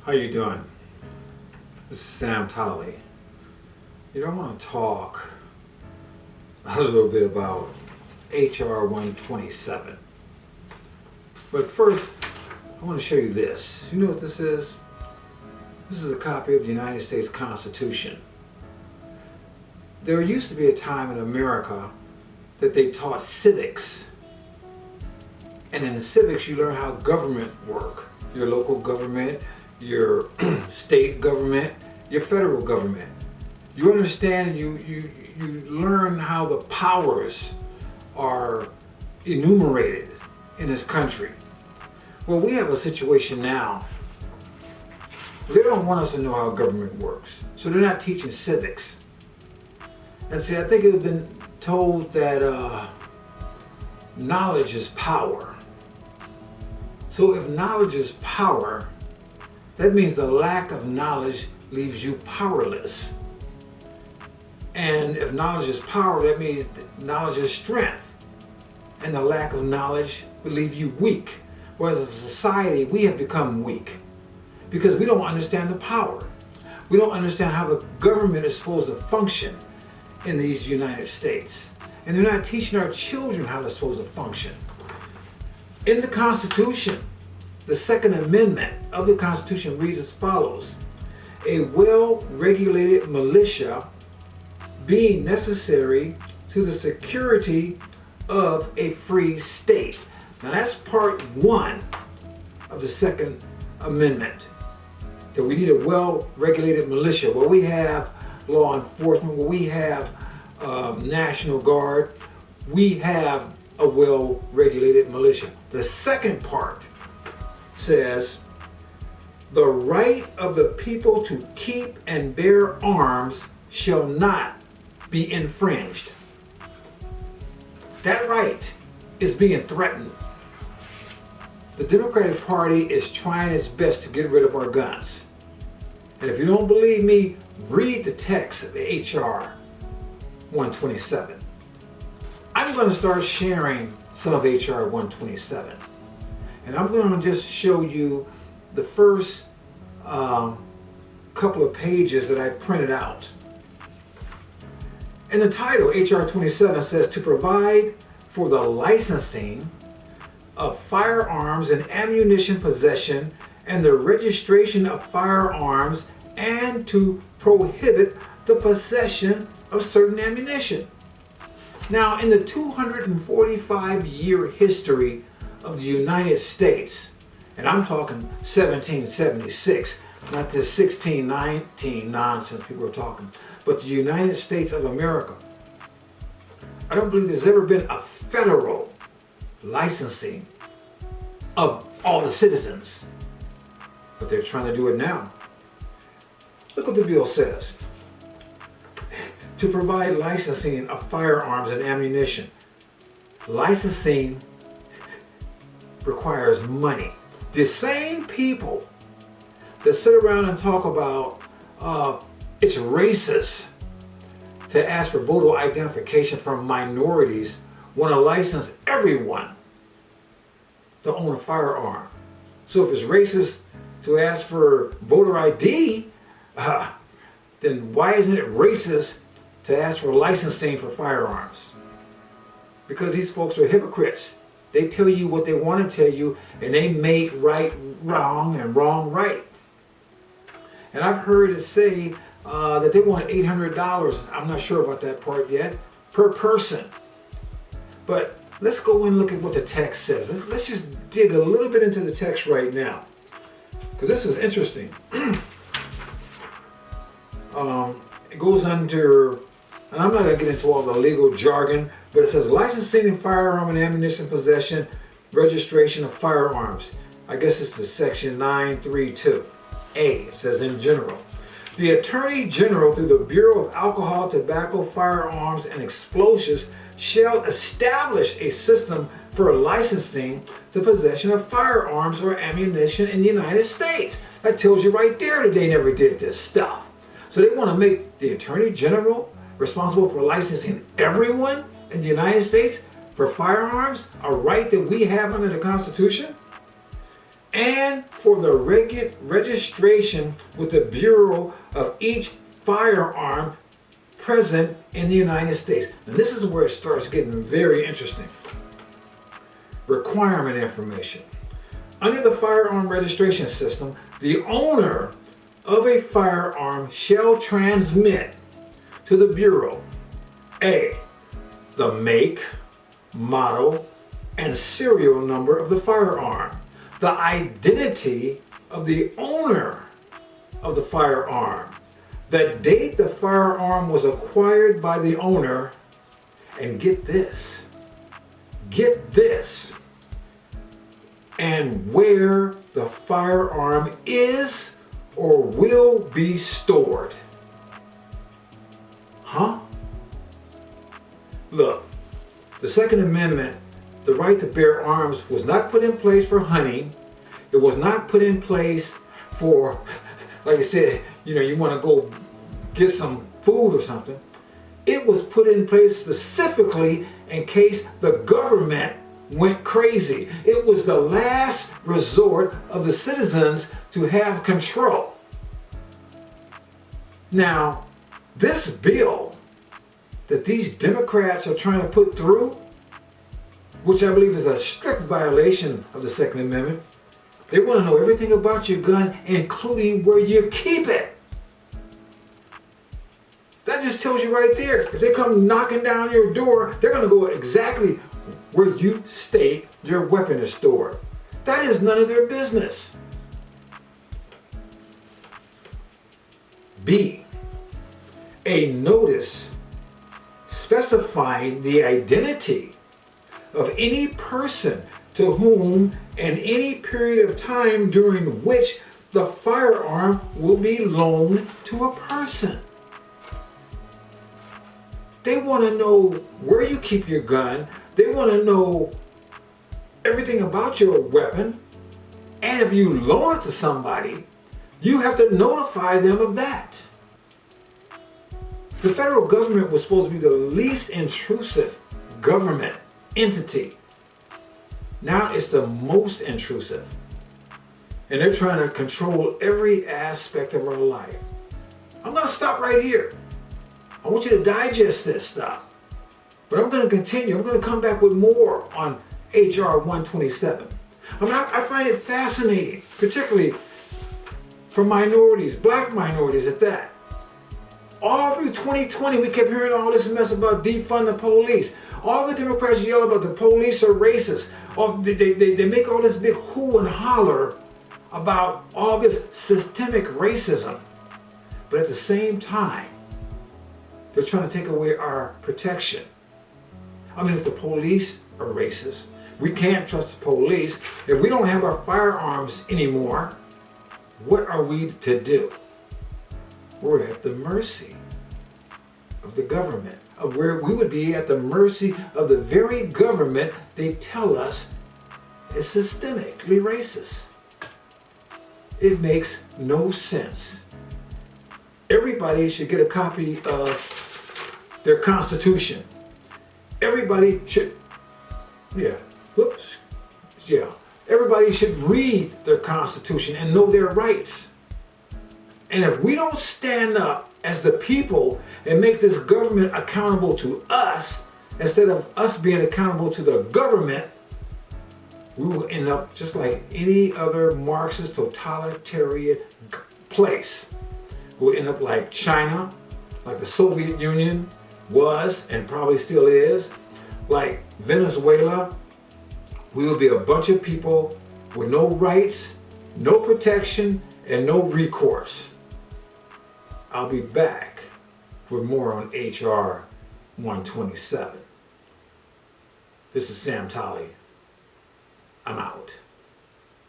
How you doing? This is Sam Tolley. I want to talk a little bit about HR127. But first, I want to show you this. You know what this is? This is a copy of the United States Constitution. There used to be a time in America that they taught civics. And in civics, you learn how government work. Your local government, your state government, your federal government. You understand and you learn how the powers are enumerated in this country. Well, we have a situation now. They don't want us to know how government works. So they're not teaching civics. And see, I think it's been told that knowledge is power. So if knowledge is power, that means the lack of knowledge leaves you powerless. And if knowledge is power, that means that knowledge is strength. And the lack of knowledge will leave you weak. Whereas as a society, we have become weak because we don't understand the power. We don't understand how the government is supposed to function in these United States. And they're not teaching our children how they're supposed to function. In the Constitution, the Second Amendment of the Constitution reads as follows: a well-regulated militia being necessary to the security of a free state. Now that's part one of the Second Amendment. That we need a well-regulated militia where we have law enforcement, where we have National Guard, we have a well-regulated militia. The second part says the right of the people to keep and bear arms shall not be infringed. That right is being threatened. The Democratic Party is trying its best to get rid of our guns. And if you don't believe me, read the text of HR 127. I'm going to start sharing some of HR 127. And I'm going to just show you the first couple of pages that I printed out. And the title, HR 27, says to provide for the licensing of firearms and ammunition possession and the registration of firearms and to prohibit the possession of certain ammunition. Now, in the 245-year history of the United States, and I'm talking 1776, not this 1619 nonsense people are talking, but the United States of America, I don't believe there's ever been a federal licensing of all the citizens. But they're trying to do it now. Look what the bill says. To provide licensing of firearms and ammunition. Licensing requires money. The same people that sit around and talk about it's racist to ask for voter identification from minorities want to license everyone to own a firearm. So if it's racist to ask for voter ID, then why isn't it racist to ask for licensing for firearms? Because these folks are hypocrites. They tell you what they want to tell you, and they make right wrong and wrong right. And I've heard it say that they want $800, I'm not sure about that part yet, per person. But let's go and look at what the text says. Let's just dig a little bit into the text right now, because this is interesting. It goes under, and I'm not going to get into all the legal jargon, but it says licensing and firearm and ammunition possession, registration of firearms. I guess it's the section 932A. It says in general. The Attorney General through the Bureau of Alcohol, Tobacco, Firearms, and Explosives shall establish a system for licensing the possession of firearms or ammunition in the United States. That tells you right there that they never did this stuff. So they want to make the Attorney General responsible for licensing everyone in the United States for firearms, a right that we have under the Constitution? and for the registration with the Bureau of each firearm present in the United States. Now this is where it starts getting very interesting. Requirement information. Under the firearm registration system, the owner of a firearm shall transmit to the Bureau A, the make, model, and serial number of the firearm, the identity of the owner of the firearm, the date the firearm was acquired by the owner, and get this, and where the firearm is or will be stored. Huh? Look, the Second Amendment, the right to bear arms, was not put in place for hunting. It was not put in place for, like I said, you want to go get some food or something. It was put in place specifically in case the government went crazy. It was the last resort of the citizens to have control. Now, this bill that these Democrats are trying to put through, which I believe is a strict violation of the Second Amendment, they want to know everything about your gun, including where you keep it. That just tells you right there, if they come knocking down your door, they're going to go exactly where you state your weapon is stored. That is none of their business. B, a notice specifying the identity of any person to whom in any period of time during which the firearm will be loaned to a person. They want to know where you keep your gun. They want to know everything about your weapon. And if you loan it to somebody, you have to notify them of that. The federal government was supposed to be the least intrusive government entity. Now it's the most intrusive. And they're trying to control every aspect of our life. I'm going to stop right here. I want you to digest this stuff. But I'm going to continue. I'm going to come back with more on HRT127. I find it fascinating, particularly for minorities, black minorities at that. All through 2020, we kept hearing all this mess about defund the police. All the Democrats yell about the police are racist. They make all this big hoo and holler about all this systemic racism. But at the same time, they're trying to take away our protection. I mean, if the police are racist, we can't trust the police. If we don't have our firearms anymore, what are we to do? We're at the mercy of the government, of where we would be at the mercy of the very government they tell us is systemically racist. It makes no sense. Everybody should get a copy of their Constitution. Everybody should, everybody should read their Constitution and know their rights. And if we don't stand up as the people and make this government accountable to us, instead of us being accountable to the government, we will end up just like any other Marxist totalitarian place. We'll end up like China, like the Soviet Union was and probably still is, like Venezuela. We will be a bunch of people with no rights, no protection, and no recourse. I'll be back with more on HR 127. This is Sam Tolley. I'm out.